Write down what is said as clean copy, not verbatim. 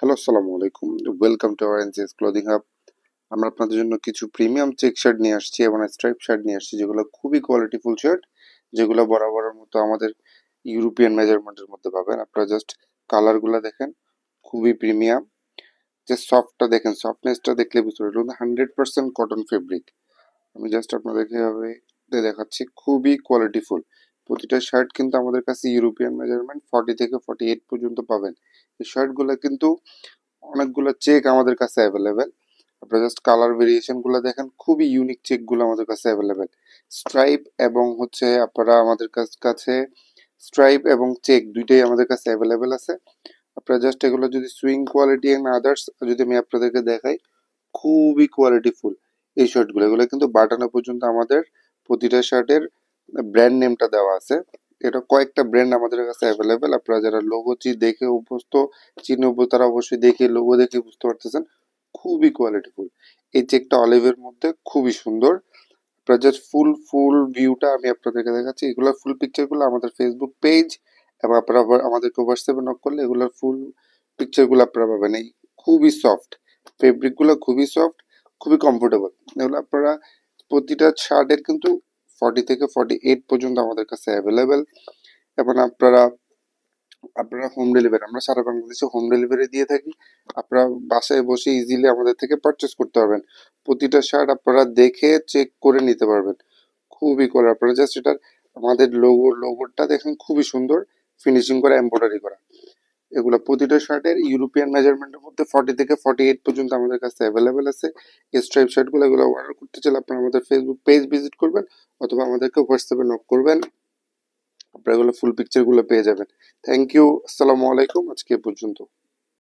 Hello, আসসালামু আলাইকুম। Welcome to our NCS clothing hub. আমরা আপনাদের জন্য কিছু প্রিমিয়াম চেক শার্ট নিয়ে আসছি এবং স্ট্রাইপ শার্ট নিয়ে আসছি, যেগুলো খুবই কোয়ালিটিফুল শার্ট, যেগুলো বরাবরের মতো আমাদের ইউরোপিয়ান মেজারমেন্টের মধ্যে পাবেন। আপনারা জাস্ট কালারগুলো দেখেন, খুবই প্রিমিয়াম। যে সফটটা দেখেন, সফটনেসটা দেখলে বুঝতে পারবেন 100% কটন ফেব্রিক। আমি জাস্ট আপনাদেরকে এভাবে দেখাচ্ছি, খুবই কোয়ালিটিফুল। প্রতিটা শার্ট কিন্তু আমাদের কাছে ইউরোপিয়ান মেজারমেন্ট 40 থেকে 48 পর্যন্ত পাবেন। এই শার্টগুলো কিন্তু অনেকগুলো চেক আমাদের কাছে অ্যাভেলেবেল। আপনারা জাস্ট কালার ভেরিয়েশন গুলো দেখেন, খুবই ইউনিক চেক গুলো আমাদের কাছে অ্যাভেলেবেল। স্ট্রাইপ এবং আপনারা আমাদের কাছে স্ট্রাইপ এবং চেক দুইটাই আমাদের কাছে অ্যাভেলেবেল আছে। আপনারা জাস্ট এগুলো যদি সুইং কোয়ালিটি এন্ড আদার্স যদি আমি আপনাদেরকে দেখাই, খুবই কোয়ালিটিফুল এই শার্টগুলো। এগুলো কিন্তু বাটানো পর্যন্ত আমাদের প্রতিটা শার্টের ব্র্যান্ড নেমটা দেওয়া আছে। এটা কয়েকটা ব্র্যান্ড আমাদের কাছে অ্যাভেলেবেল। আপনারা যারা লোগো দেখে অভ্যস্ত, চিহ্ন অভ্যস্ত, তারা অবশ্যই দেখে লোগো দেখে বুঝতে পারতেছেন, খুবই কোয়ালিটিফুল। এই চেকটা অলিভের মধ্যে খুবই সুন্দর। আপনারা জাস্ট ফুল ভিউটা আমি আপনাদেরকে দেখাচ্ছি। এগুলোর ফুল পিকচারগুলো আমাদের ফেসবুক পেজ এবং আপনারা আমাদেরকে হোয়াটসঅ্যাপে নক করলে এগুলোর ফুল পিকচারগুলো আপনারা পাবেন। এই খুবই সফট ফেব্রিকগুলো, খুবই সফট, খুবই কমফোর্টেবল। এগুলো আপনারা প্রতিটা শার্টের কিন্তু 40 থেকে 48 পর্যন্ত আমাদের কাছে অ্যাভেলেবেল। এবং আপনারা আপনারা হোম ডেলিভারি, আমরা সারা বাংলাদেশে হোম ডেলিভারি দিয়ে থাকি। আপনারা বাসায় বসে ইজিলি আমাদের থেকে পারচেস করতে পারবেন। প্রতিটা শার্ট আপনারা দেখে চেক করে নিতে পারবেন। খুবই করে আপনারা জাস্ট এটার আমাদের লোগোটা দেখেন, খুবই সুন্দর ফিনিশিং করা, এমব্রয়ডারি করা। এগুলো প্রতিটা শার্টের ইউরোপিয়ান মেজারমেন্টের মধ্যে 40 থেকে 48 পর্যন্ত আমাদের কাছে অ্যাভেলেবেল আছে। এই স্ট্রাইপ শার্টগুলো এগুলো অর্ডার করতে চাইলে আপনারা আমাদের ফেসবুক পেজ ভিজিট করবেন অথবা আমাদেরকে হোয়াটসঅ্যাপে নক করবেন। আপনারা এগুলো ফুল পিকচারগুলো পেয়ে যাবেন। থ্যাংক ইউ, আসসালামু আলাইকুম, আজকে এ পর্যন্ত।